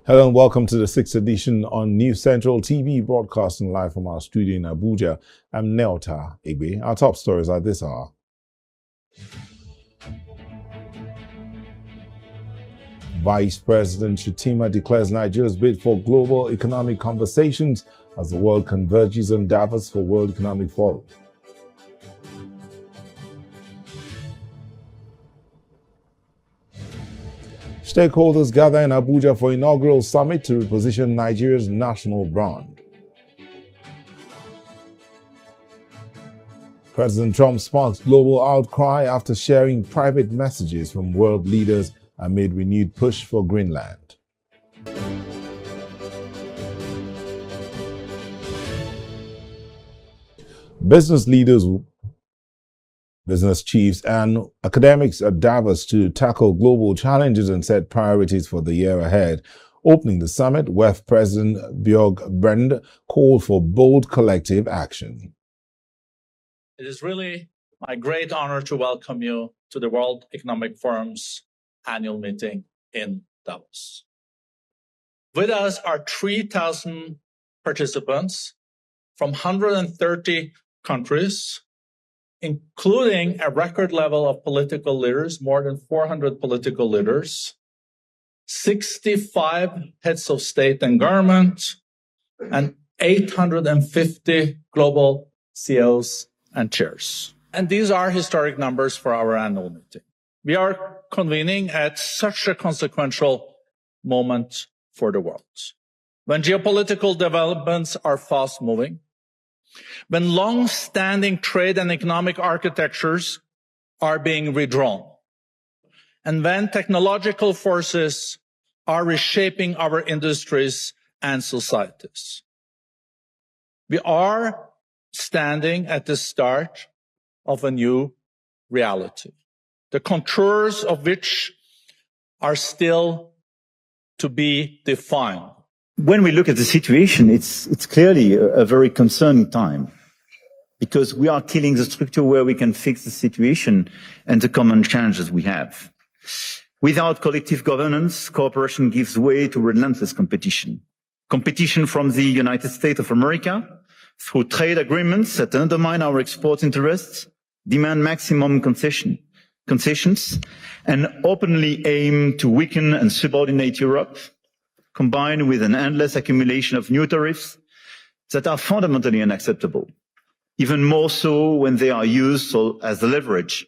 Hello and welcome to the 6th edition on News Central TV, broadcasting live from our studio in Abuja. I'm Neota Igbe. Our top stories at this hour. Vice President Shettima declares Nigeria's bid for global economic conversations as the world converges on Davos for World Economic Forum. Stakeholders gather in Abuja for inaugural summit to reposition Nigeria's national brand. President Trump sparks global outcry after sharing private messages from world leaders amid renewed push for Greenland. Business leaders, business chiefs and academics at Davos to tackle global challenges and set priorities for the year ahead. Opening the summit, WEF President Bjorg Brend called for bold collective action. It is really my great honor to welcome you to the World Economic Forum's annual meeting in Davos. With us are 3,000 participants from 130 countries, including a record level of political leaders, more than 400 political leaders, 65 heads of state and government, and 850 global CEOs and chairs. And these are historic numbers for our annual meeting. We are convening at such a consequential moment for the world. When geopolitical developments are fast moving, when long-standing trade and economic architectures are being redrawn, and when technological forces are reshaping our industries and societies. We are standing at the start of a new reality, the contours of which are still to be defined. When we look at the situation, it's clearly a very concerning time because we are killing the structure where we can fix the situation and the common challenges we have. Without collective governance, cooperation gives way to relentless competition. Competition from the United States of America through trade agreements that undermine our export interests, demand maximum concessions, and openly aim to weaken and subordinate Europe, combined with an endless accumulation of new tariffs that are fundamentally unacceptable, even more so when they are used as leverage.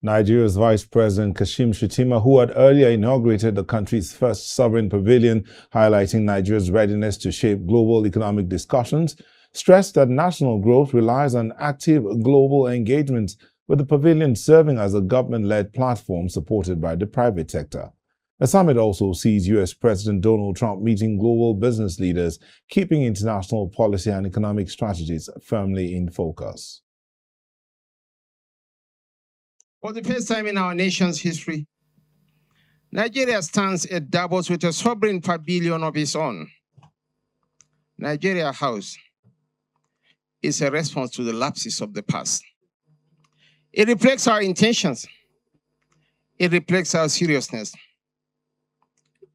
Nigeria's Vice President Kashim Shettima, who had earlier inaugurated the country's first sovereign pavilion, highlighting Nigeria's readiness to shape global economic discussions, stressed that national growth relies on active global engagement, with the pavilion serving as a government-led platform supported by the private sector. The summit also sees U.S. President Donald Trump meeting global business leaders, keeping international policy and economic strategies firmly in focus. For the first time in our nation's history, Nigeria stands at Davos with a sovereign pavilion of its own. Nigeria House is a response to the lapses of the past. It reflects our intentions. It reflects our seriousness.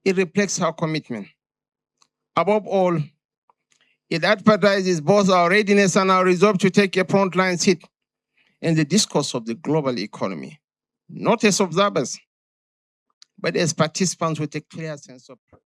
It reflects our commitment. Above all, it advertises both our readiness and our resolve to take a frontline seat in the discourse of the global economy, not as observers, but as participants with a clear sense of purpose.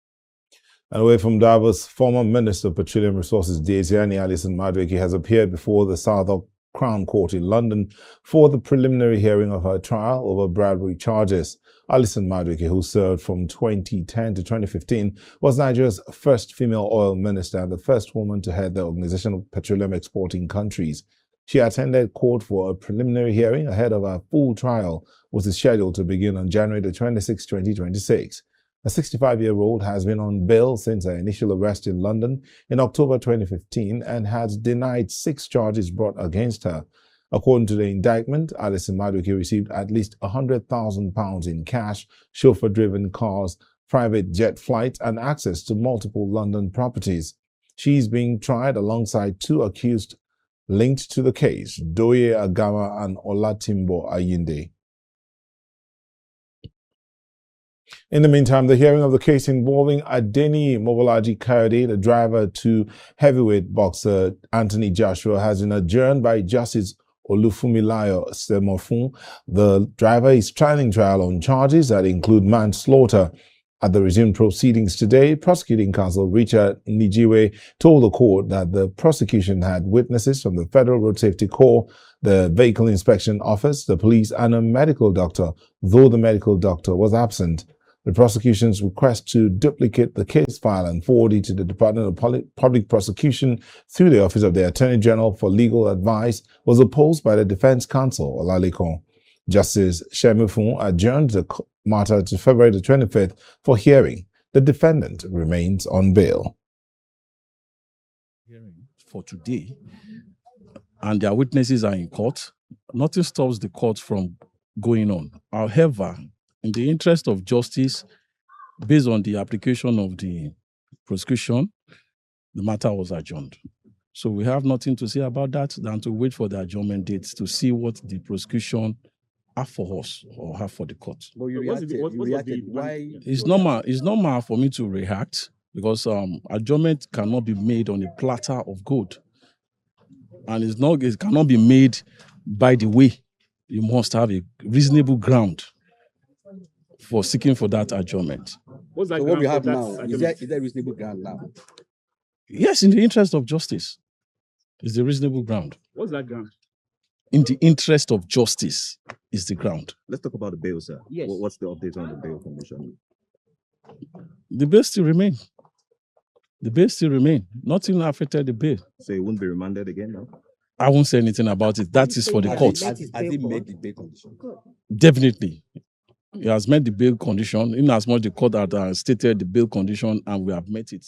And away from Davos, former Minister of Petroleum Resources Diezani Alison-Madueke has appeared before the Southwark Crown Court in London for the preliminary hearing of her trial over bribery charges. Alison-Madueke, who served from 2010 to 2015, was Nigeria's first female oil minister and the first woman to head the Organization of Petroleum Exporting Countries. She attended court for a preliminary hearing ahead of her full trial, which is scheduled to begin on January 26, 2026. The 65-year-old has been on bail since her initial arrest in London in October 2015 and has denied 6 charges brought against her. According to the indictment, Alison-Madueke received at least £100,000 in cash, chauffeur-driven cars, private jet flights, and access to multiple London properties. She is being tried alongside 2 accused linked to the case, Doye Agama and Olatimbo Ayinde. In the meantime, the hearing of the case involving Adeni Mobolaji Kayode, the driver to heavyweight boxer Anthony Joshua, has been adjourned by Justice Olufunmilayo Semofun. The driver is standing trial on charges that include manslaughter. At the resumed proceedings today, prosecuting counsel Richard Nijiwe told the court that the prosecution had witnesses from the Federal Road Safety Corps, the Vehicle Inspection Office, the police, and a medical doctor, though the medical doctor was absent. The prosecution's request to duplicate the case file and forward it to the Department of Public Prosecution through the Office of the Attorney General for legal advice was opposed by the defense counsel, Olalekon. Justice Shemifun adjourned the matter to February the 25th for hearing. The defendant remains on bail. For today, and their witnesses are in court, nothing stops the court from going on. However, in the interest of justice, based on the application of the prosecution, the matter was adjourned. So we have nothing to say about that than to wait for the adjournment dates to see what the prosecution have for us or have for the court. But you reacted. Why? It's normal for me to react because adjournment cannot be made on a platter of gold. And it cannot be made by the way. You must have a reasonable ground for seeking for that adjournment. What's that? So what we have now, is there reasonable ground now? Yes, in the interest of justice. Is the reasonable ground. What's that ground? In the interest of justice is the ground. Let's talk about the bail, sir. Yes. What's the update on the bail condition? The bail still remain. The bail still remain. Nothing affected the bail. So it won't be remanded again now? I won't say anything about it. That is for the court. Has it met the bail condition? Definitely. It has met the bail condition, in as much the court had stated the bail condition, and we have met it.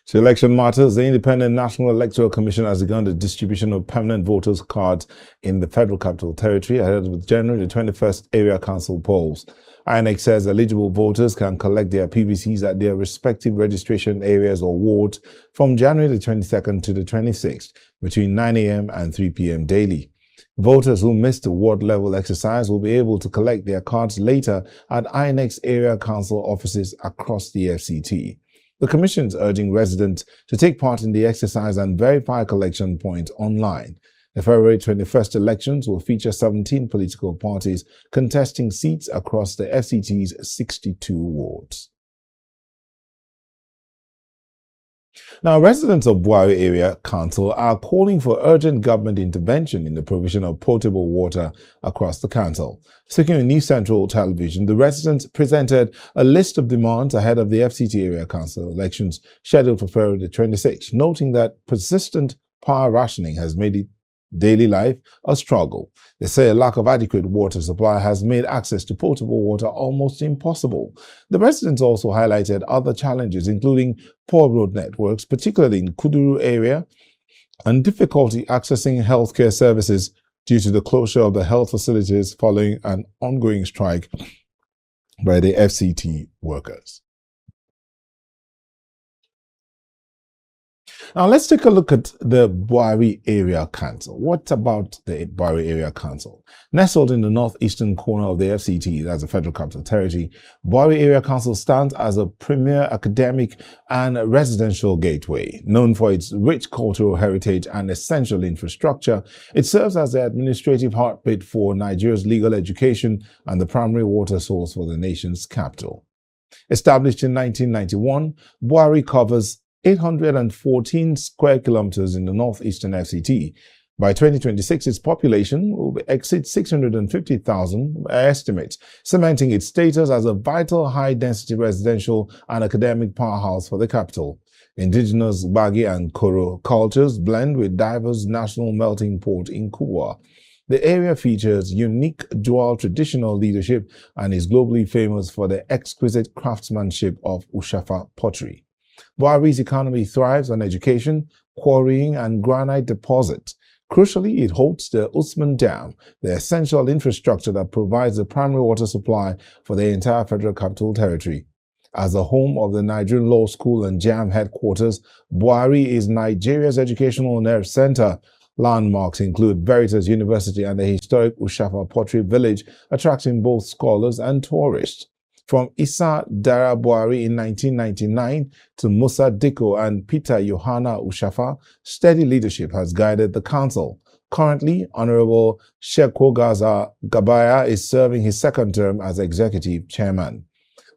So election matters. The Independent National Electoral Commission has begun the distribution of permanent voters' cards in the Federal Capital Territory ahead of January the 21st area council polls. INEC says eligible voters can collect their PVCs at their respective registration areas or wards from January the 22nd to the 26th between 9 a.m. and 3 p.m. daily. Voters who missed the ward-level exercise will be able to collect their cards later at INEC's area council offices across the FCT. The Commission is urging residents to take part in the exercise and verify collection points online. The February 21st elections will feature 17 political parties contesting seats across the FCT's 62 wards. Now, residents of Buari Area Council are calling for urgent government intervention in the provision of potable water across the council. Speaking on New Central Television, the residents presented a list of demands ahead of the FCT Area Council elections scheduled for February the 26th, noting that persistent power rationing has made it daily life a struggle. They say a lack of adequate water supply has made access to potable water almost impossible. The residents also highlighted other challenges, including poor road networks, particularly in Kuduru area, and difficulty accessing healthcare services due to the closure of the health facilities following an ongoing strike by the FCT workers. Now, let's take a look at the Buari Area Council. What about the Buari Area Council? Nestled in the northeastern corner of the FCT, that's the Federal Capital Territory, Buari Area Council stands as a premier academic and residential gateway. Known for its rich cultural heritage and essential infrastructure, it serves as the administrative heartbeat for Nigeria's legal education and the primary water source for the nation's capital. Established in 1991, Buari covers 814 square kilometers in the northeastern FCT. By 2026, its population will exceed 650,000 by estimates, cementing its status as a vital high-density residential and academic powerhouse for the capital. Indigenous Gbagi and Koro cultures blend with diverse national melting pot in Kubwa. The area features unique dual traditional leadership and is globally famous for the exquisite craftsmanship of Ushafa pottery. Buari's economy thrives on education, quarrying, and granite deposits. Crucially, it holds the Usman Dam, the essential infrastructure that provides the primary water supply for the entire Federal Capital Territory. As the home of the Nigerian Law School and JAM headquarters, Buari is Nigeria's educational nerve center. Landmarks include Veritas University and the historic Ushafa Pottery Village, attracting both scholars and tourists. From Issa Dara Buhari in 1999 to Musa Diko and Peter Yohana Ushafa, steady leadership has guided the council. Currently, Honorable Shekwogaza Gabaya is serving his second term as executive chairman.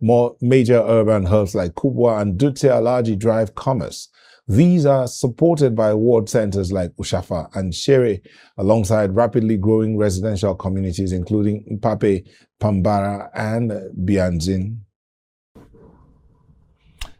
More major urban hubs like Kubwa and Dutse Alaji drive commerce. These are supported by ward centers like Ushafa and Shere, alongside rapidly growing residential communities including Mpape, Pambara, and Bianzin.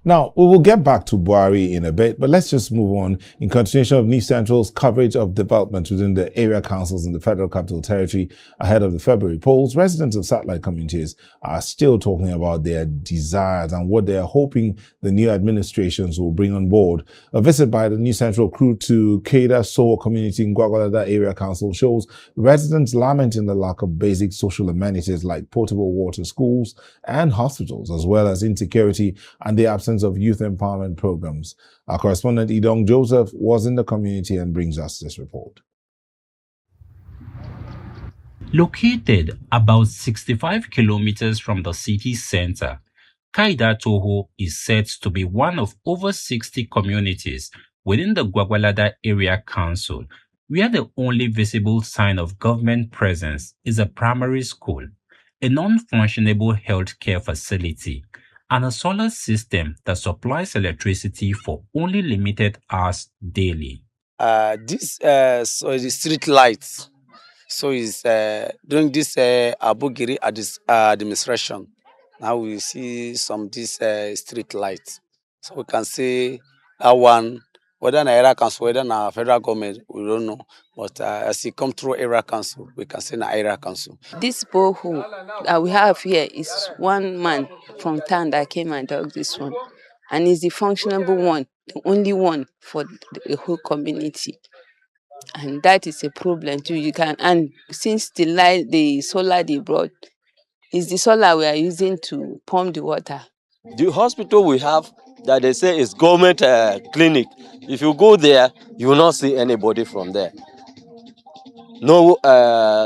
Now, we will get back to Buhari in a bit, but let's just move on. In continuation of News Central's coverage of developments within the area councils in the Federal Capital Territory ahead of the February polls, residents of satellite communities are still talking about their desires and what they are hoping the new administrations will bring on board. A visit by the News Central crew to Keida Sowo community in Gwagwalada Area Council shows residents lamenting the lack of basic social amenities like potable water, schools, and hospitals, as well as insecurity and the absence of youth empowerment programs. Our correspondent Idong Joseph was in the community and brings us this report. Located about 65 kilometers from the city center, Kaida Toho is said to be one of over 60 communities within the Gwagwalada Area Council, where the only visible sign of government presence is a primary school, a non-functionable healthcare facility, and a solar system that supplies electricity for only limited hours daily. This so is the street lights. So is during this Abugiri administration. Now we see some this street lights. So we can see that one, whether an area council, whether a federal government, we don't know. But as it come through area council, we can see an area council. This borehole that we have here is one man from town that came and dug this one. And it's the functionable one, the only one for the whole community. And that is a problem too. And since the solar they brought, is the solar we are using to pump the water. The hospital we have that they say is government clinic. If you go there, you will not see anybody from there. No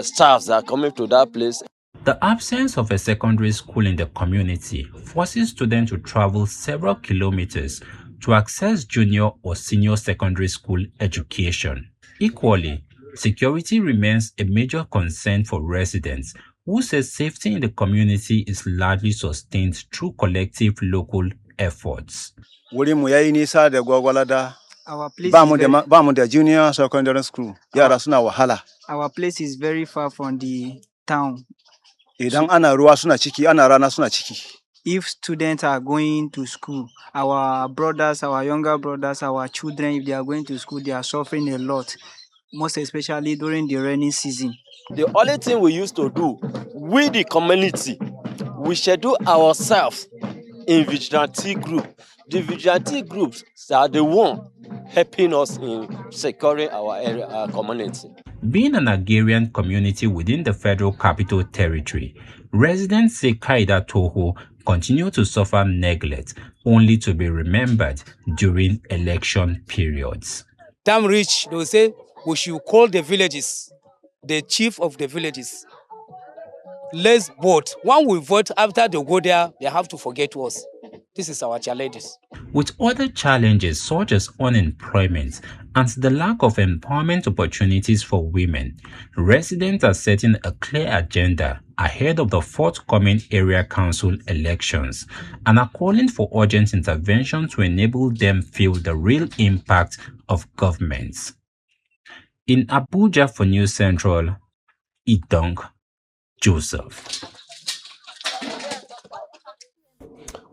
staffs are coming to that place. The absence of a secondary school in the community forces students to travel several kilometers to access junior or senior secondary school education. Equally, security remains a major concern for residents who say safety in the community is largely sustained through collective local efforts. Our place is junior secondary school. Our place is very far from the town. If students are going to school, our brothers, our younger brothers, our children, if they are going to school, they are suffering a lot, most especially during the rainy season. The only thing we used to do, we the community, we schedule ourselves in vigilante group. The vigilante groups are the one helping us in securing our area, our community. Being an agrarian community within the Federal Capital Territory, residents say Kaida Toho continue to suffer neglect, only to be remembered during election periods. Time reach, they will say we should call the villages, the chief of the villages. Let's vote. When we vote, after they go there, they have to forget us. This is our challenges. With other challenges such as unemployment and the lack of employment opportunities for women, residents are setting a clear agenda ahead of the forthcoming area council elections and are calling for urgent intervention to enable them feel the real impact of governments. In Abuja for News Central, Idong Joseph.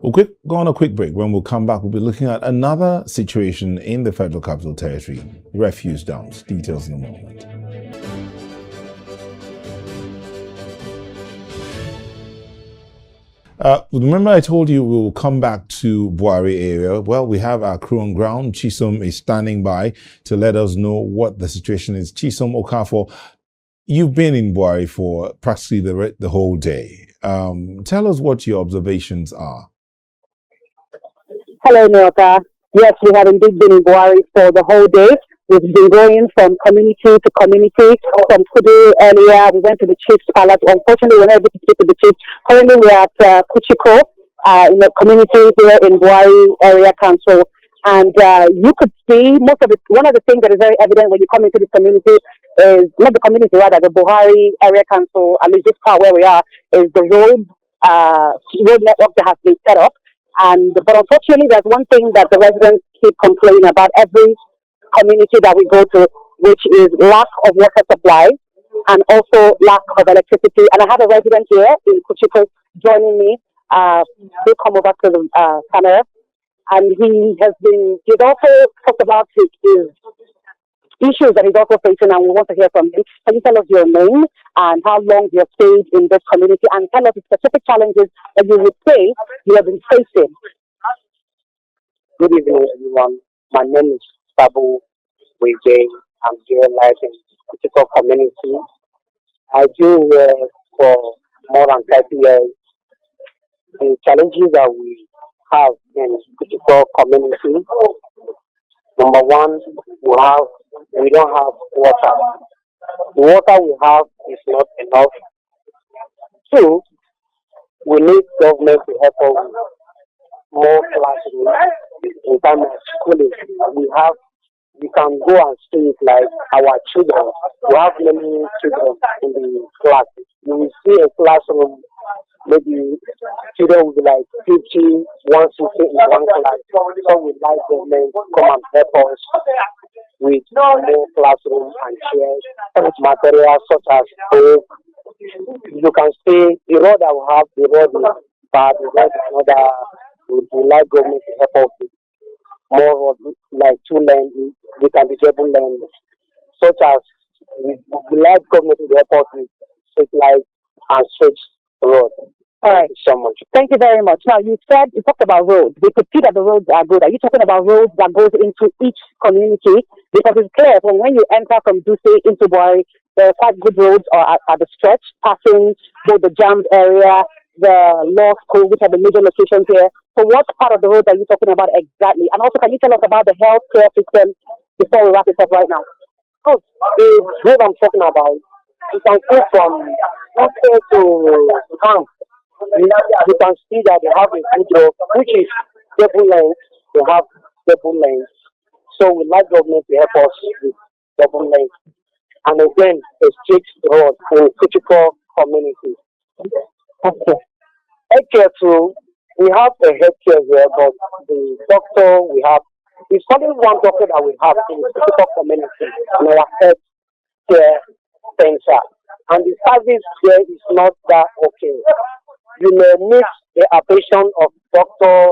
We'll go on a quick break. When we'll come back, we'll be looking at another situation in the Federal Capital Territory, refuse dumps. Details in a moment. Remember I told you we'll come back to Buhari area. Well, we have our crew on ground. Chisom is standing by to let us know what the situation is. Chisom Okafor, you've been in Buhari for practically the whole day. Tell us what your observations are. Hello, Nilka. Yes, we have indeed been in Buhari for the whole day. We've been going from community to community. From Kudu earlier, we went to the chief's palace. Unfortunately, we're not able to speak to the chief. Currently, we're at Kuchiko, in the community here in Buhari Area Council. And you could see one of the things that is very evident when you come into this community is, not the community, rather, the Buhari Area Council, at least this part where we are, is the road network that has been set up. But unfortunately, there's one thing that the residents keep complaining about every community that we go to, which is lack of water supply and also lack of electricity. And I have a resident here in Kuchiko joining me. They come over to the camera. And he's also talked about his issues that he's also facing, and we want to hear from him. Can you tell us your name and how long you have stayed in this community, and tell us the specific challenges that you would say you have been facing? Good evening, everyone. My name is Sabu Wege. I'm here live in critical community. I do work for more than 30 years. The challenges that we have in critical community, number one, we don't have water. The water we have is not enough. Two, we need government to help us with more classrooms in terms of schooling. We can go and see it like our children. We have many children in the class. You will see a classroom, maybe children will be like 50, 160 in one class. So we like government to come and help us with more classrooms and chairs, materials such as book. You can see the road that we have, the road is bad, we like another, we like government to help us with more road, like 2 lanes, we can be double lanes, such as we like government to help us with street lights and straight road. All right. Thank you so much. Thank you very much. Now, you talked about roads. We could see that the roads are good. Are you talking about roads that goes into each community? Because it's clear from when you enter from Duse into Buhari, there are quite good roads at the stretch, passing both the jammed area, the law school, which are the major locations here. So what part of the road are you talking about exactly? And also, can you tell us about the healthcare system before we wrap it up right now? Good. The road I'm talking about, you can see from Duse to camp. You can see that they have a good road, which is double lanes. They have double lanes. So we like government to help us with double lanes. And again, a straight road in critical communities. Okay. Healthcare too, we have a healthcare here, but the doctor we have, it's only one doctor that we have in the critical community in our healthcare center. And the service there is not that okay. You may miss the attention of doctor.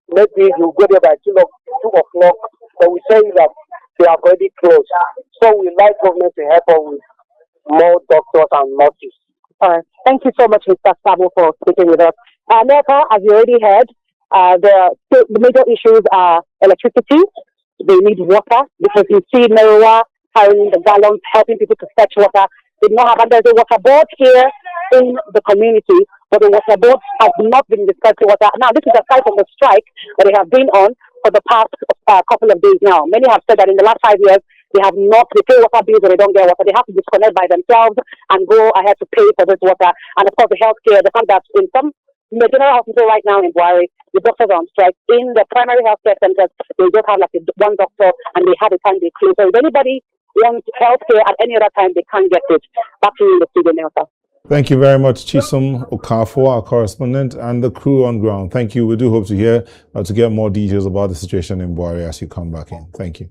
Maybe you go there by 2 o'clock, but we say that they are already closed. So we like government to help us with more doctors and nurses. All right. Thank you so much, Mr. Sabo, for speaking with us. Nepa, as you already heard, the major issues are electricity. They need water, because you see Merowa carrying the gallons, helping people to fetch water. They do not have, and there's a water board here in the community, but the water board has not been discussed to water. Now, this is aside from the strike that they have been on for the past couple of days now. Many have said that in the last 5 years, they pay water bills, but they don't get water. They have to disconnect by themselves and go ahead to pay for this water. And of course, the healthcare, the fact that in the general hospital right now in Buhari, the doctors are on strike. In the primary healthcare centers, they just have like one doctor, and they have a time they close. So if anybody wants healthcare at any other time, they can't get it. Back to you in the studio, Nelson. Thank you very much, Chisom Okafor, our correspondent, and the crew on ground. Thank you. We do hope to hear to get more details about the situation in Buhari as you come back in. Thank you.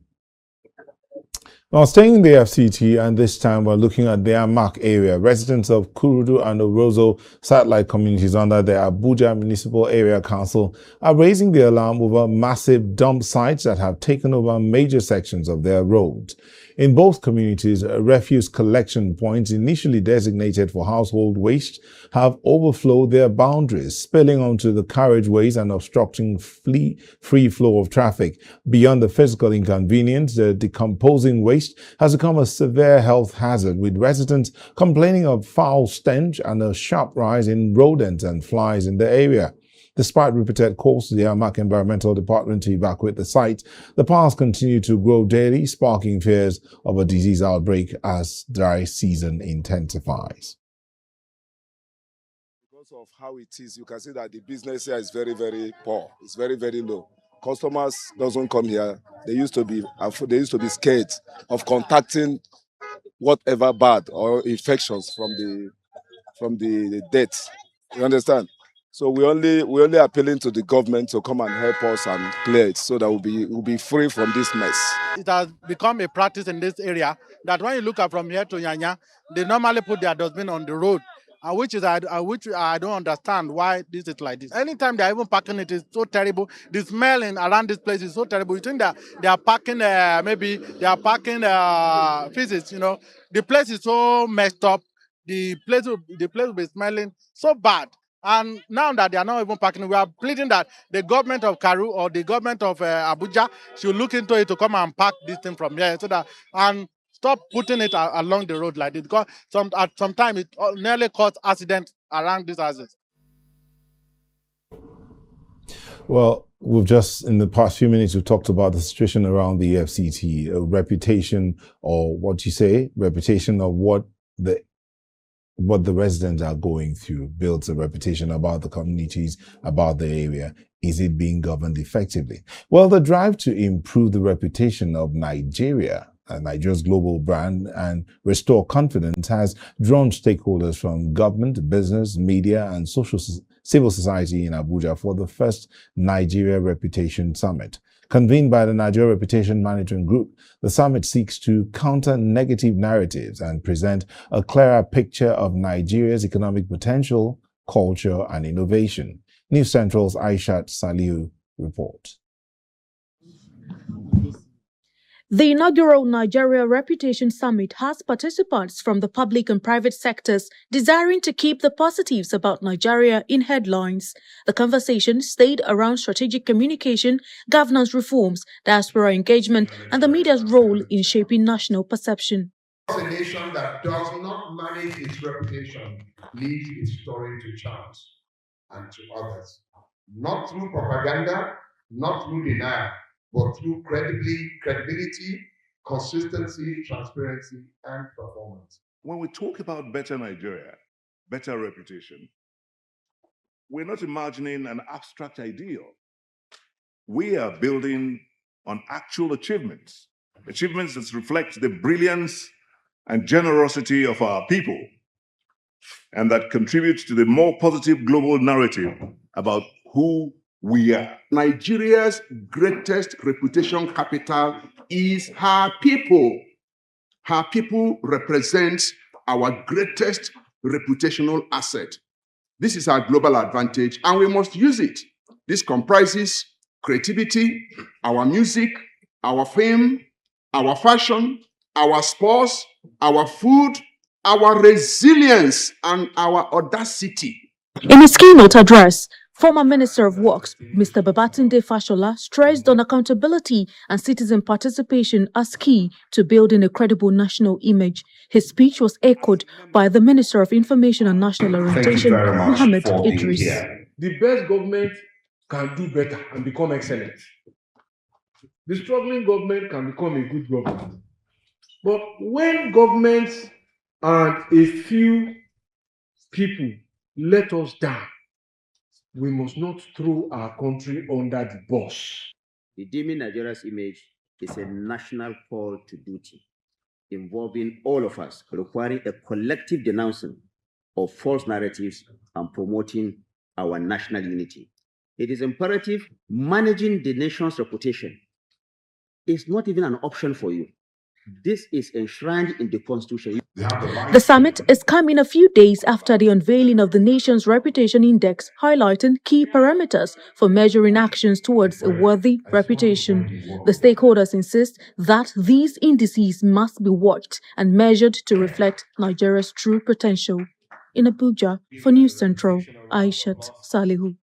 Now, staying in the FCT, and this time we're looking at the Amak area. Residents of Kurudu and Orozo satellite communities under the Abuja Municipal Area Council are raising the alarm over massive dump sites that have taken over major sections of their roads. In both communities, refuse collection points initially designated for household waste have overflowed their boundaries, spilling onto the carriageways and obstructing free flow of traffic. Beyond the physical inconvenience, the decomposing waste has become a severe health hazard, with residents complaining of foul stench and a sharp rise in rodents and flies in the area. Despite repeated calls to the Amak Environmental Department to evacuate the site, the piles continue to grow daily, sparking fears of a disease outbreak as dry season intensifies. Because of how it is, you can see that the business here is very, very poor. It's very, very low. Customers doesn't come here. They used to be scared of contacting whatever bad or infections from the death. You understand? So we only appealing to the government to come and help us and clear it so that we'll be free from this mess. It has become a practice in this area that when you look at from here to Nyanya, they normally put their dustbin on the road, which I don't understand why this is like this. Anytime they are even parking, it is so terrible. The smelling around this place is so terrible. You think that they are parking physics, you know. The place is so messed up. The place will be smelling so bad. And now that they are not even parking, we are pleading that the government of Karu or the government of Abuja should look into it to come and park this thing from here so that and stop putting it along the road like this, because sometimes it nearly causes accidents around these houses. Well, we've just, in the past few minutes, we've talked about the situation around the FCT, a reputation, or what you say, reputation of what the residents are going through builds a reputation about the communities, about the area. Is it being governed effectively? Well, the drive to improve the reputation of Nigeria, Nigeria's global brand, and restore confidence has drawn stakeholders from government, business, media, and civil society in Abuja for the first Nigeria Reputation Summit. Convened by the Nigeria Reputation Management Group, the summit seeks to counter negative narratives and present a clearer picture of Nigeria's economic potential, culture, and innovation. News Central's Aishat Saliu reports. The inaugural Nigeria Reputation Summit has participants from the public and private sectors desiring to keep the positives about Nigeria in headlines. The conversation stayed around strategic communication, governance reforms, diaspora engagement, and the media's role in shaping national perception. A nation that does not manage its reputation leaves its story to chance and to others, not through propaganda, not through denial, but through credibility, consistency, transparency, and performance. When we talk about better Nigeria, better reputation, we're not imagining an abstract ideal. We are building on actual achievements that reflect the brilliance and generosity of our people, and that contribute to the more positive global narrative about who we are. Nigeria's greatest reputation capital is her people. Her people represent our greatest reputational asset. This is our global advantage, and we must use it. This comprises creativity, our music, our fame, our fashion, our sports, our food, our resilience, and our audacity. In his keynote address, former Minister of Works, Mr. Babatunde Fashola, stressed on accountability and citizen participation as key to building a credible national image. His speech was echoed by the Minister of Information and National Orientation, Mohammed Idris. The best government can do better and become excellent. The struggling government can become a good government. But when governments and a few people let us down, we must not throw our country under the bus. Redeeming Nigeria's image is a national call to duty, involving all of us, requiring a collective denouncing of false narratives and promoting our national unity. It is imperative managing the nation's reputation is not even an option for you. This is enshrined in the Constitution. The summit is coming a few days after the unveiling of the nation's reputation index, highlighting key parameters for measuring actions towards a worthy reputation. The stakeholders insist that these indices must be watched and measured to reflect Nigeria's true potential. In Abuja, for News Central, Aishat Salihu.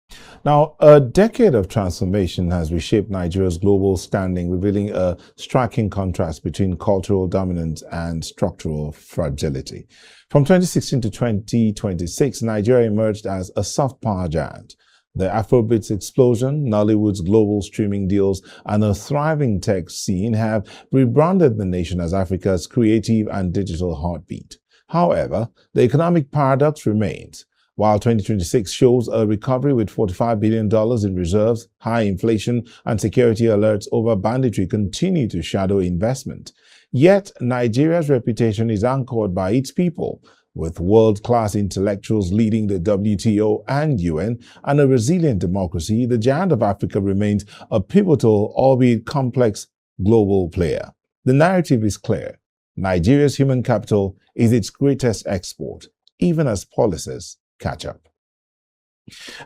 Now, a decade of transformation has reshaped Nigeria's global standing, revealing a striking contrast between cultural dominance and structural fragility. From 2016 to 2026, Nigeria emerged as a soft power giant, The Afrobeats explosion, Nollywood's global streaming deals, and a thriving tech scene have rebranded the nation as Africa's creative and digital heartbeat. However, the economic paradox remains. While 2026 shows a recovery with $45 billion in reserves, high inflation and security alerts over banditry continue to shadow investment. Yet, Nigeria's reputation is anchored by its people, with world-class intellectuals leading the WTO and UN, and a resilient democracy. The giant of Africa remains a pivotal, albeit complex, global player. The narrative is clear. Nigeria's human capital is its greatest export, even as policies catch up.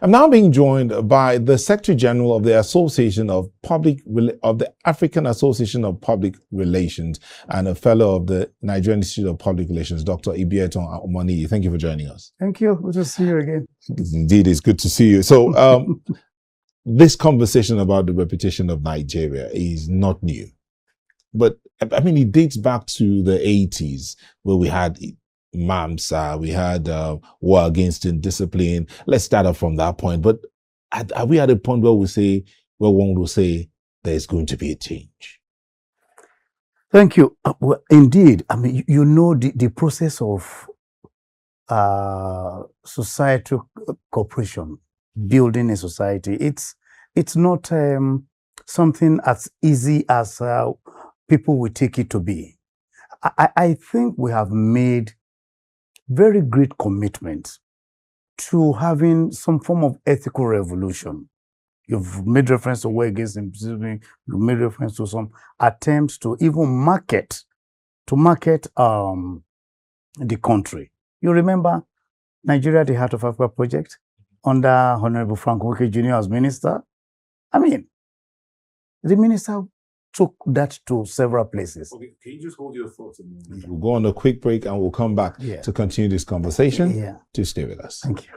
I'm now being joined by the Secretary General of the African Association of Public Relations and a Fellow of the Nigerian Institute of Public Relations, Dr. Ibiyeton Omoniyi. Thank you for joining us. Thank you. Good to see you again. Indeed, it's good to see you. So, this conversation about the reputation of Nigeria is not new, but I mean, it dates back to the 80s where we had MAMSA, we had war against indiscipline. Let's start off from that point. But are we at a point where one will say there's going to be a change? Thank you. Well, indeed, I mean, you know, the process of societal cooperation, building a society, it's not something as easy as people will take it to be. I think we have made very great commitment to having some form of ethical revolution. You've made reference to war against impunity. You made reference to some attempts to even market the country. You remember Nigeria, the Heart of Africa project under Honorable Frank Nweke Jr. as minister? I mean, the minister took that to several places. Okay, can you just hold your thoughts a moment? We'll go on a quick break and we'll come back to continue this conversation. Yeah. To stay with us. Thank you.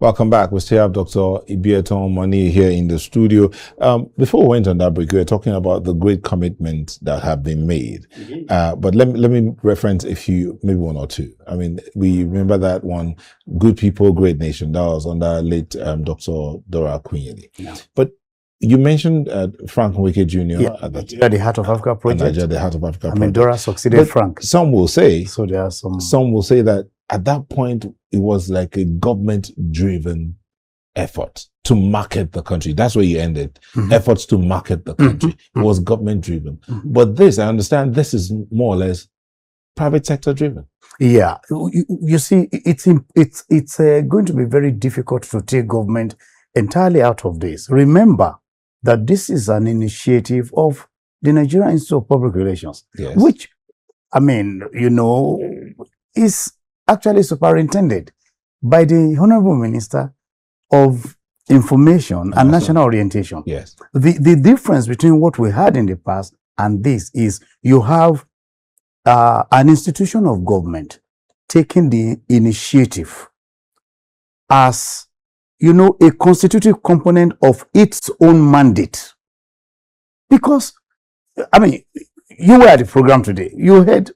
Welcome back. We still have Dr. Ibiyeton Omoniyi here in the studio. Before we went on that break, we were talking about the great commitments that have been made. But let me reference maybe one or two. I mean, we remember that one, Good People, Great Nation. That was under late Dr. Dora Akunyili. Yeah. But you mentioned Frank Nweke Jr. at that time. The Heart of Africa project. Nigeria, the Heart of Africa project. I mean, Dora succeeded Frank. Some will say, so there are some will say that at that point, it was like a government-driven effort to market the country. That's where you ended. Efforts to market the country. It was government-driven. But this, I understand, this is more or less private sector-driven. Yeah. You see, it's going to be very difficult to take government entirely out of this. Remember that this is an initiative of the Nigerian Institute of Public Relations, which, I mean, you know, is actually superintended by the Honorable Minister of Information and National Orientation. Yes. The difference between what we had in the past and this is you have an institution of government taking the initiative as, you know, a constitutive component of its own mandate. Because, I mean, you were at the program today. You heard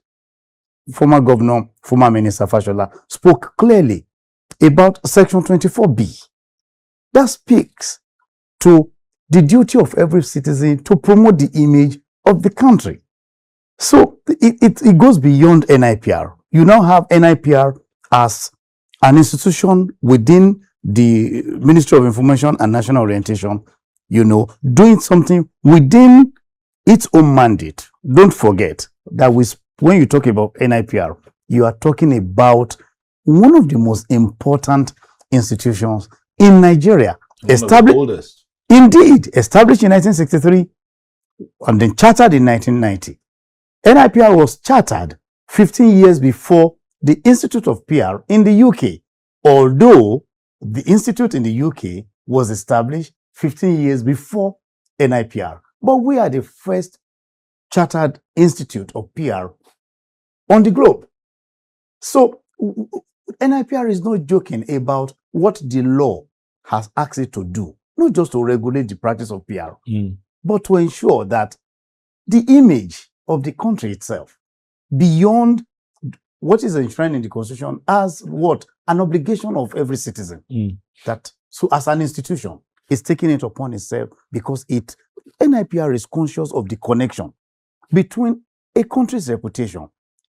former governor, former minister Fashola spoke clearly about Section 24B. That speaks to the duty of every citizen to promote the image of the country. So it goes beyond NIPR. You now have NIPR as an institution within the Ministry of Information and National Orientation, you know, doing something within its own mandate. Don't forget that when you talk about NIPR, you are talking about one of the most important institutions in Nigeria. Established in 1963 and then chartered in 1990. NIPR was chartered 15 years before the Institute of PR in the UK, although the institute in the UK was established 15 years before NIPR. But we are the first chartered institute of PR on the globe. So NIPR is not joking about what the law has asked it to do, not just to regulate the practice of PR, but to ensure that the image of the country itself, beyond what is enshrined in the Constitution as what? An obligation of every citizen. That, so as an institution, it's taking it upon itself because NIPR is conscious of the connection between a country's reputation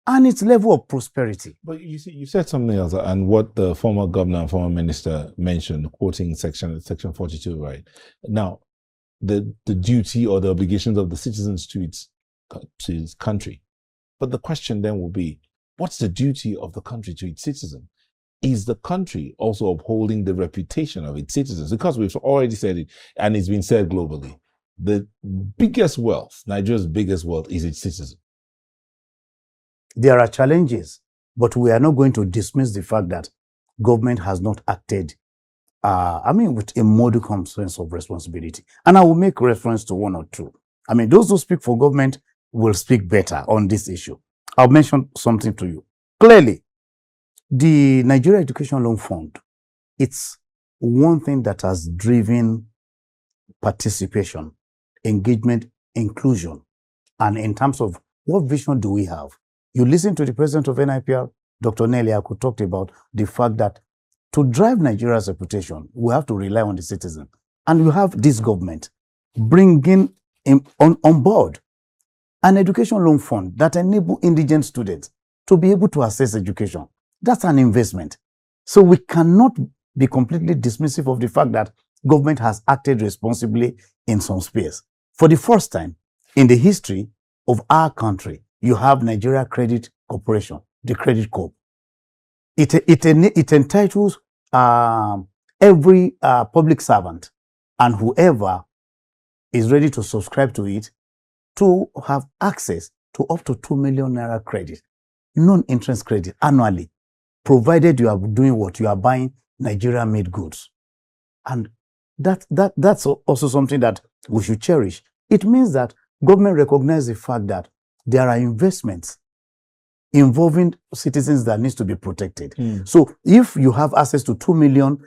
and its level of prosperity. But you see, you said something else, and what the former governor and former minister mentioned, quoting section 42, right? Now, the duty or the obligations of the citizens to its country. But the question then will be, what's the duty of the country to its citizen? Is the country also upholding the reputation of its citizens? Because we've already said it, and it's been said globally, the biggest wealth, Nigeria's biggest wealth, is its citizen. There are challenges, but we are not going to dismiss the fact that government has not acted, with a modicum sense of responsibility. And I will make reference to one or two. Those who speak for government will speak better on this issue. I'll mention something to you. Clearly, the Nigeria Education Loan Fund, it's one thing that has driven participation, engagement, inclusion. And in terms of what vision do we have? You listen to the president of NIPR, Dr. Nelly Aku, talked about the fact that to drive Nigeria's reputation, we have to rely on the citizen. And you have this government bringing on board an education loan fund that enable indigent students to be able to access education. That's an investment. So we cannot be completely dismissive of the fact that government has acted responsibly in some space. For the first time in the history of our country, you have Nigeria Credit Corporation, the Credit Corp. It entitles every public servant and whoever is ready to subscribe to it to have access to up to 2 million naira credit, non-interest credit annually, provided you are doing what? You are buying Nigeria-made goods. And that's also something that we should cherish. It means that government recognizes the fact that there are investments involving citizens that needs to be protected. So if you have access to 2 million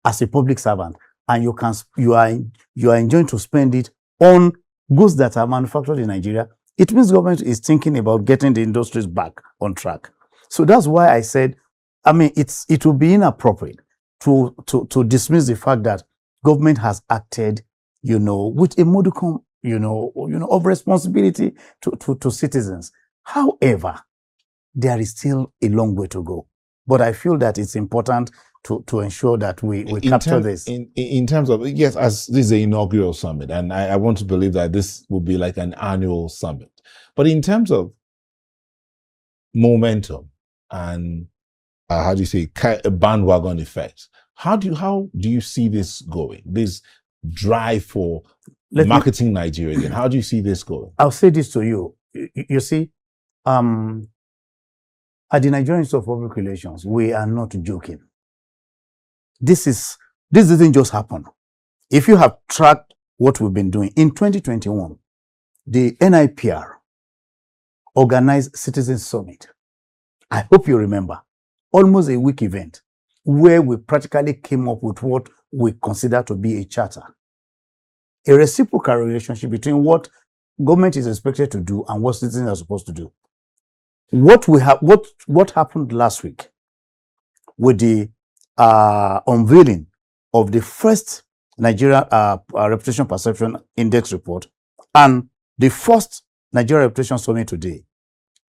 as a public servant and you are enjoying to spend it on goods that are manufactured in Nigeria, it means government is thinking about getting the industries back on track. So that's why I said, it will be inappropriate to dismiss the fact that government has acted, with a modicum, of responsibility to citizens. However, there is still a long way to go. But I feel that it's important to ensure that we capture this. In terms of, yes, as this is an inaugural summit, and I want to believe that this will be like an annual summit. But in terms of momentum and, a bandwagon effect, how do you see this going? This drive for marketing Nigeria again. How do you see this going? I'll say this to you. You see, at the Nigerian Institute of Public Relations, we are not joking. This doesn't just happen. If you have tracked what we've been doing, in 2021, the NIPR organized Citizen Summit. I hope you remember. Almost a week event where we practically came up with what we consider to be a charter. A reciprocal relationship between what government is expected to do and what citizens are supposed to do. What happened last week with the unveiling of the first Nigeria Reputation Perception Index report and the first Nigeria Reputation Summit today,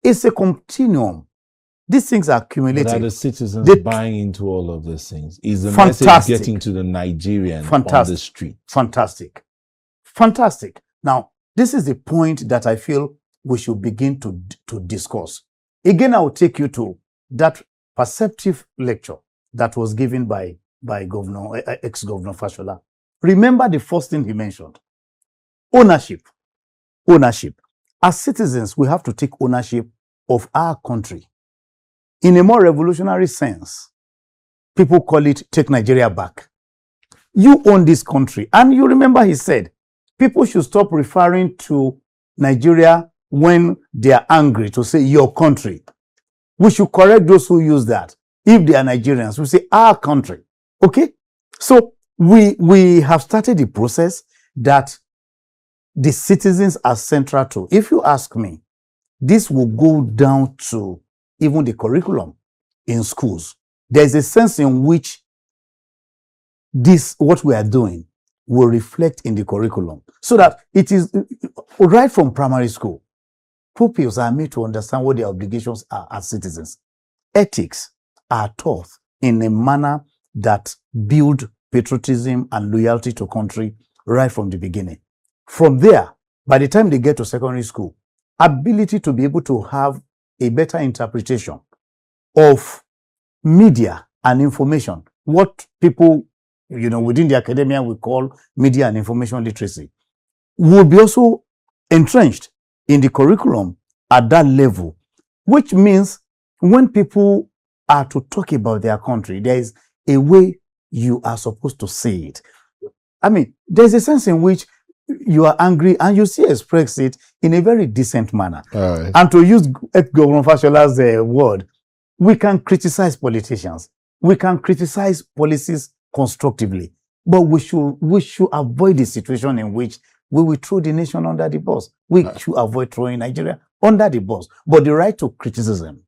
it's a continuum. These things are accumulated. But are the citizens buying into all of these things? Is the message getting to the Nigerian on the street? Fantastic. Now, this is the point that I feel we should begin to discuss. Again, I will take you to that perceptive lecture that was given by ex-Governor Fashola. Remember the first thing he mentioned. Ownership. As citizens, we have to take ownership of our country. In a more revolutionary sense, people call it take Nigeria back. You own this country. And you remember he said, people should stop referring to Nigeria when they are angry to say your country. We should correct those who use that. If they are Nigerians, we say our country. Okay? So we have started the process that the citizens are central to. If you ask me, this will go down to even the curriculum in schools. There's a sense in which this, what we are doing, will reflect in the curriculum, so that it is right from primary school. Pupils are made to understand what their obligations are as citizens. Ethics are taught in a manner that build patriotism and loyalty to country right from the beginning. From there, by the time they get to secondary school, ability to be able to have a better interpretation of media and information, what people, within the academia we call media and information literacy, will be also entrenched in the curriculum at that level, which means when people are to talk about their country, there is a way you are supposed to say it. I mean, there's a sense in which you are angry and you express it in a very decent manner. Right. And to use Governor Fashola's word, we can criticize politicians. We can criticize policies constructively, but we should avoid the situation in which we will throw the nation under the bus. We should avoid throwing Nigeria under the bus. But the right to criticism,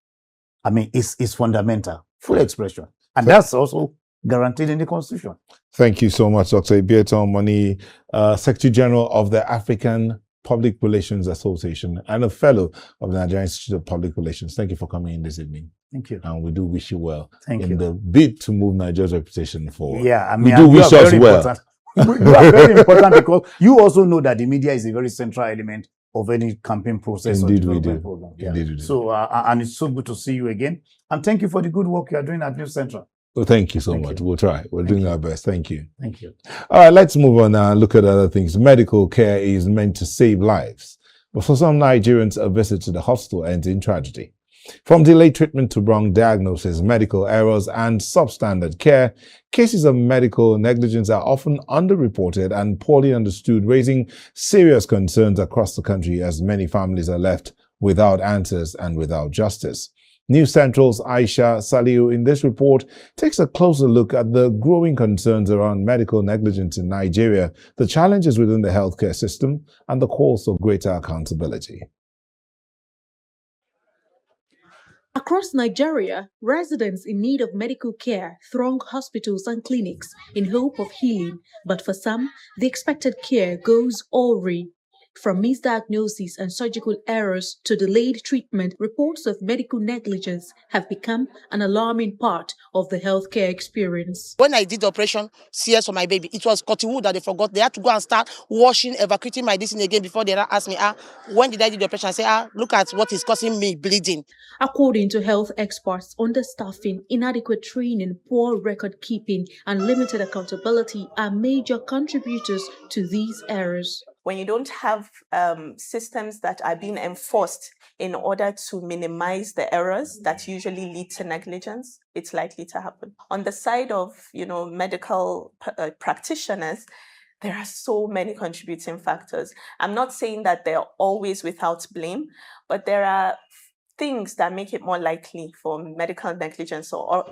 I mean, is fundamental, full expression. And that's also guaranteed in the Constitution. Thank you so much, Dr. Ibieton Moni, Secretary General of the African Public Relations Association and a fellow of the Nigerian Institute of Public Relations. Thank you for coming in this evening. Thank you. And we do wish you well Thank in you. the bid to move Nigeria's reputation forward. Yeah, I mean, we do wish us well. Important. You are very important because you also know that the media is a very central element of any campaign process. Indeed, or we do. program. Yeah. Indeed, we do. So, and it's so good to see you again. And thank you for the good work you are doing at News Central. Well, thank you so much. We'll try. We're doing our best. Thank you. Thank you. All right, let's move on now and look at other things. Medical care is meant to save lives. But for some Nigerians, a visit to the hospital ends in tragedy. From delayed treatment to wrong diagnosis, medical errors, and substandard care, cases of medical negligence are often underreported and poorly understood, raising serious concerns across the country as many families are left without answers and without justice. News Central's Aisha Saliu in this report takes a closer look at the growing concerns around medical negligence in Nigeria, the challenges within the healthcare system, and the calls for greater accountability. Across Nigeria, residents in need of medical care throng hospitals and clinics in hope of healing, but for some, the expected care goes awry. From misdiagnosis and surgical errors to delayed treatment, reports of medical negligence have become an alarming part of the healthcare experience. When I did the operation, CS for my baby, it was cotton wool that they forgot. They had to go and start washing, evacuating my distance again before they asked me, when did I do the operation? I say, look at what is causing me bleeding. According to health experts, understaffing, inadequate training, poor record keeping, and limited accountability are major contributors to these errors. When you don't have systems that are being enforced in order to minimize the errors that usually lead to negligence, it's likely to happen. On the side of, medical practitioners, there are so many contributing factors. I'm not saying that they're always without blame, but there are things that make it more likely for medical negligence or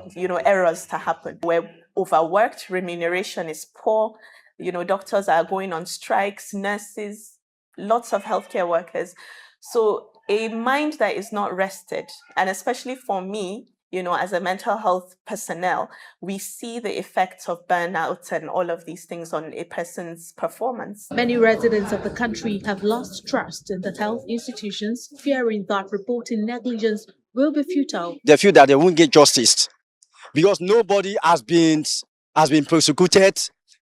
errors to happen. We're overworked, remuneration is poor, doctors are going on strikes, nurses, lots of healthcare workers. So a mind that is not rested, and especially for me, as a mental health personnel, we see the effects of burnout and all of these things on a person's performance. Many residents of the country have lost trust in the health institutions, fearing that reporting negligence will be futile. They feel that they won't get justice because nobody has been prosecuted.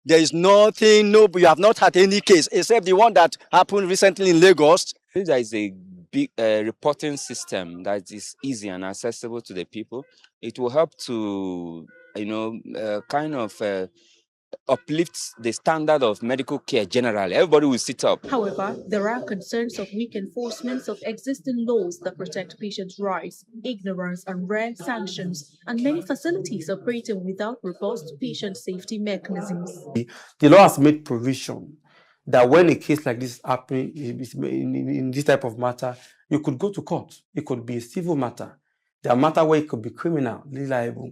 There is nothing, you have not had any case except the one that happened recently in Lagos. If there is a big reporting system that is easy and accessible to the people, it will help to, uplift the standard of medical care generally. Everybody will sit up. However, there are concerns of weak enforcement of existing laws that protect patients' rights, ignorance and rare sanctions, and many facilities operating without robust patient safety mechanisms. The law has made provision that when a case like this happens in this type of matter, you could go to court. It could be a civil matter. There are matters where it could be criminal, liable.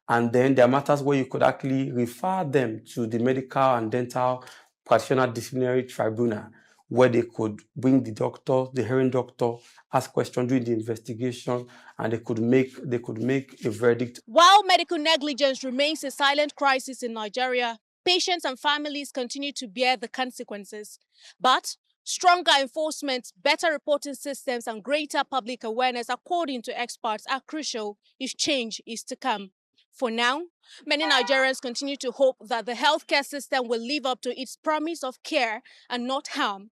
And then there are matters where you could actually refer them to the medical and dental practitioner disciplinary tribunal, where they could bring the doctor, the hearing doctor, ask questions during the investigation, and they could make a verdict. While medical negligence remains a silent crisis in Nigeria, patients and families continue to bear the consequences. But stronger enforcement, better reporting systems, and greater public awareness, according to experts, are crucial if change is to come. For now, many Nigerians continue to hope that the healthcare system will live up to its promise of care and not harm.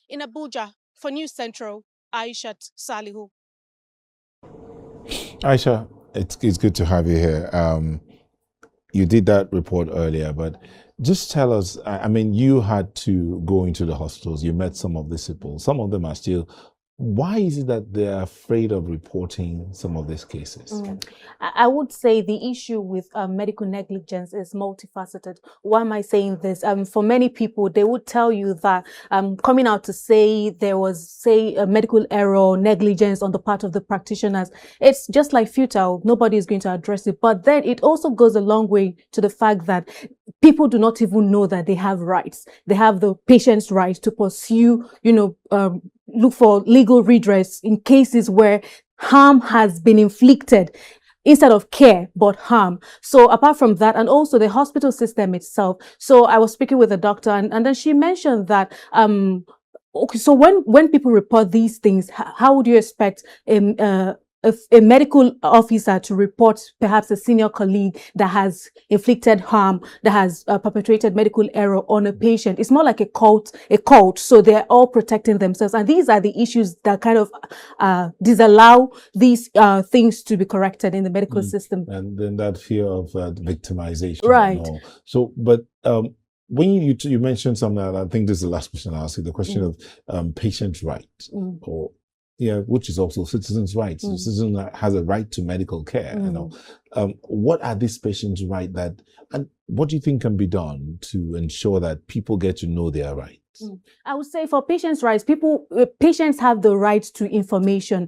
In Abuja, for News Central, Aishat Salihu. Aisha, it's good to have you here. You did that report earlier, but just tell us, I mean, you had to go into the hospitals, you met some of these people, some of them are still. Why is it that they're afraid of reporting some of these cases? I would say the issue with medical negligence is multifaceted. Why am I saying this? For many people, they would tell you that coming out to say there was, say, a medical error, negligence on the part of the practitioners, it's just like futile. Nobody is going to address it. But then it also goes a long way to the fact that people do not even know that they have rights. They have the patient's right to pursue, look for legal redress in cases where harm has been inflicted instead of care, but harm. So apart from that, and also the hospital system itself. So I was speaking with a doctor and then she mentioned that, okay, so when people report these things, how would you expect a medical officer to report perhaps a senior colleague that has inflicted harm, that has perpetrated medical error on a patient? It's more like a cult. So they're all protecting themselves. And these are the issues that kind of disallow these things to be corrected in the medical system. And then that fear of victimization. Right. So, but when you mentioned something, and I think this is the last question I'll ask you, the question of patient's rights, or which is also citizens' rights. The citizen has a right to medical care. What are these patients' rights and what do you think can be done to ensure that people get to know their rights? I would say for patients' rights, patients have the right to information.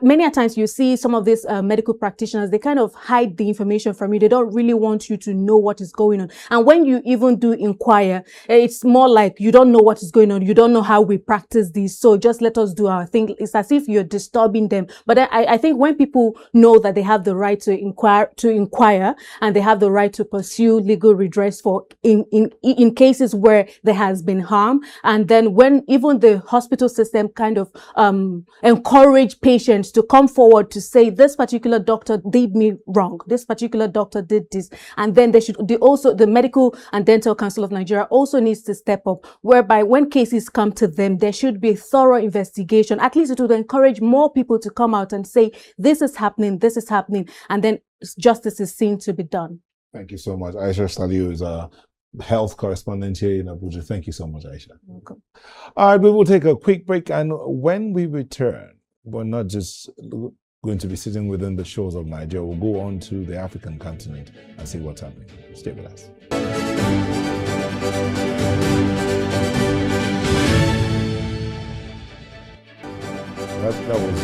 Many a times you see some of these medical practitioners, they kind of hide the information from you. They don't really want you to know what is going on. And when you even do inquire, it's more like you don't know what is going on. You don't know how we practice this. So just let us do our thing. It's as if you're disturbing them. But I think when people know that they have the right to inquire and they have the right to pursue legal redress for in cases where there has been harm, and then when even the hospital system kind of encourage patients to come forward to say this particular doctor did me wrong, this particular doctor did this, and then the Medical and Dental Council of Nigeria also needs to step up, whereby when cases come to them, there should be a thorough investigation. At least it would encourage more people to come out and say this is happening, and then justice is seen to be done. Thank you so much. Aisha Salihu is a health correspondent here in Abuja. Thank you so much, Aisha. Welcome. All right, we will take a quick break, and when we return, we're not just going to be sitting within the shores of Nigeria. We'll go on to the African continent and see what's happening. Stay with us. That was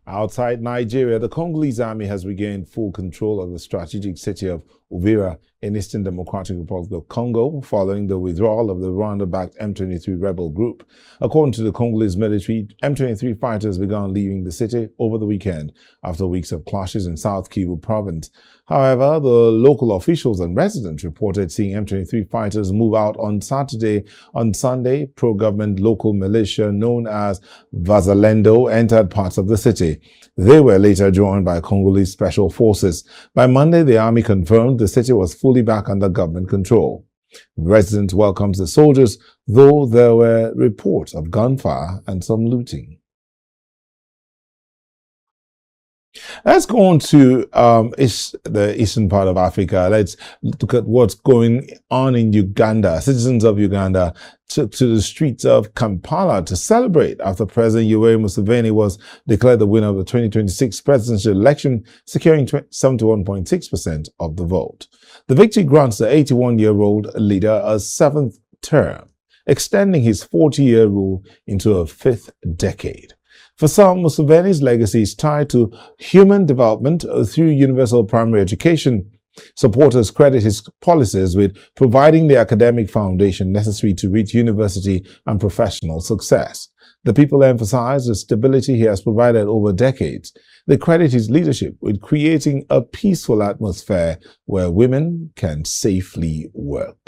outside Nigeria. The Congolese army has regained full control of the strategic city of Uvira in Eastern Democratic Republic of Congo following the withdrawal of the Rwanda-backed M23 rebel group. According to the Congolese military, M23 fighters began leaving the city over the weekend after weeks of clashes in South Kivu province. However, the local officials and residents reported seeing M23 fighters move out on Saturday. On Sunday, pro-government local militia known as Vazalendo entered parts of the city. They were later joined by Congolese special forces. By Monday, the army confirmed the city was fully back under government control. Residents welcomed the soldiers, though there were reports of gunfire and some looting. Let's go on to the eastern part of Africa. Let's look at what's going on in Uganda. Citizens of Uganda took to the streets of Kampala to celebrate after President Yoweri Museveni was declared the winner of the 2026 presidential election, securing 71.6% of the vote. The victory grants the 81-year-old leader a seventh term, extending his 40-year rule into a fifth decade. For some, Museveni's legacy is tied to human development through universal primary education, Supporters credit his policies with providing the academic foundation necessary to reach university and professional success. The people emphasize the stability he has provided over decades. They credit his leadership with creating a peaceful atmosphere where women can safely work.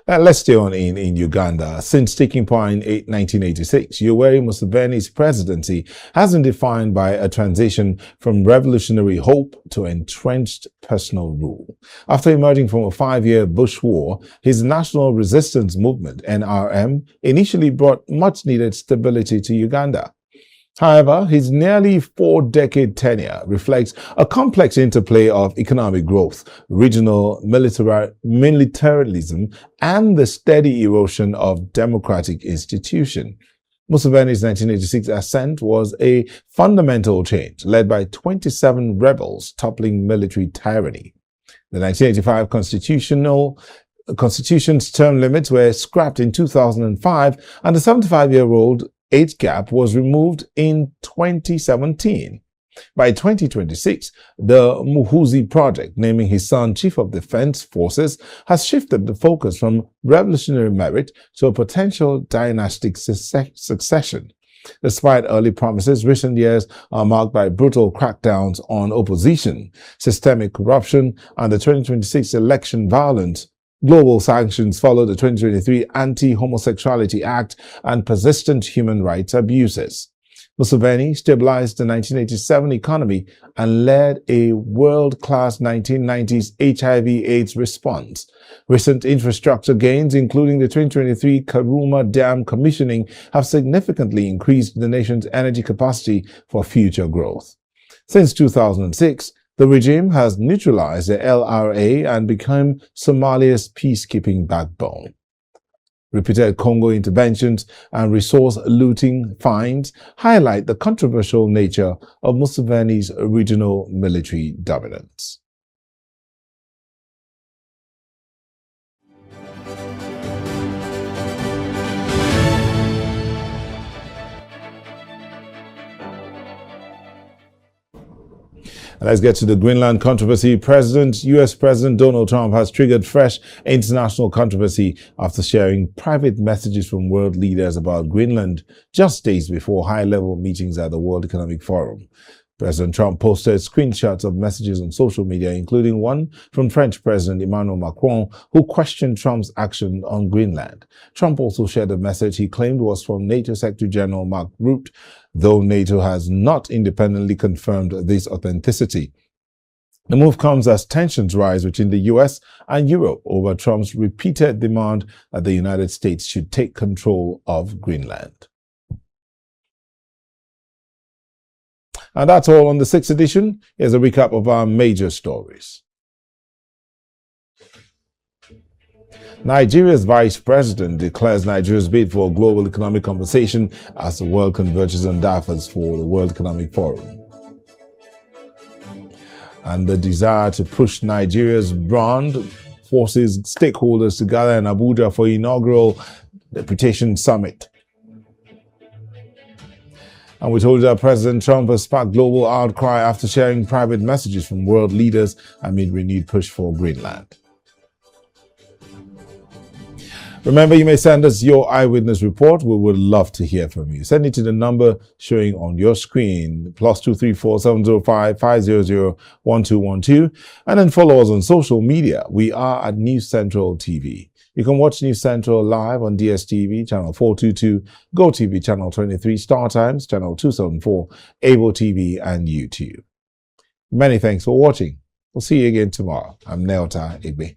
Let's stay on in Uganda. Since taking power in 1986, Yoweri Museveni's presidency has been defined by a transition from revolutionary hope to entrenched personal rule. After emerging from a 5-year bush war, his National Resistance Movement, NRM, initially brought much-needed stability to Uganda. However, his nearly 4-decade tenure reflects a complex interplay of economic growth, regional militarism, and the steady erosion of democratic institutions. Museveni's 1986 ascent was a fundamental change, led by 27 rebels toppling military tyranny. The 1985 Constitution's term limits were scrapped in 2005, and the 75-year-old age gap was removed in 2017. By 2026, the Muhuzi Project, naming his son Chief of Defense Forces, has shifted the focus from revolutionary merit to a potential dynastic succession. Despite early promises, recent years are marked by brutal crackdowns on opposition, systemic corruption, and the 2026 election violence. Global sanctions follow the 2023 Anti-Homosexuality Act and persistent human rights abuses. Museveni stabilized the 1987 economy and led a world-class 1990s HIV/AIDS response. Recent infrastructure gains, including the 2023 Karuma Dam commissioning, have significantly increased the nation's energy capacity for future growth. Since 2006, the regime has neutralized the LRA and become Somalia's peacekeeping backbone. Repeated Congo interventions and resource looting finds highlight the controversial nature of Museveni's regional military dominance. Let's get to the Greenland controversy. U.S. President Donald Trump has triggered fresh international controversy after sharing private messages from world leaders about Greenland just days before high-level meetings at the World Economic Forum. President Trump posted screenshots of messages on social media, including one from French President Emmanuel Macron, who questioned Trump's action on Greenland. Trump also shared a message he claimed was from NATO Secretary General Mark Rutte, though NATO has not independently confirmed this authenticity. The move comes as tensions rise between the U.S. and Europe over Trump's repeated demand that the United States should take control of Greenland. And that's all on the 6th edition. Here's a recap of our major stories. Nigeria's Vice President declares Nigeria's bid for a global economic compensation as the world converges on Davos for the World Economic Forum. And the desire to push Nigeria's brand forces stakeholders to gather in Abuja for inaugural Reputation Summit. And we told you that President Trump has sparked global outcry after sharing private messages from world leaders amid renewed push for Greenland. Remember, you may send us your eyewitness report. We would love to hear from you. Send it to the number showing on your screen, +234 705 500 1212. And then follow us on social media. We are at News Central TV. You can watch News Central live on DSTV, channel 422, GoTV, channel 23, Star Times, channel 274, Avo TV, and YouTube. Many thanks for watching. We'll see you again tomorrow. I'm Neota Igbe.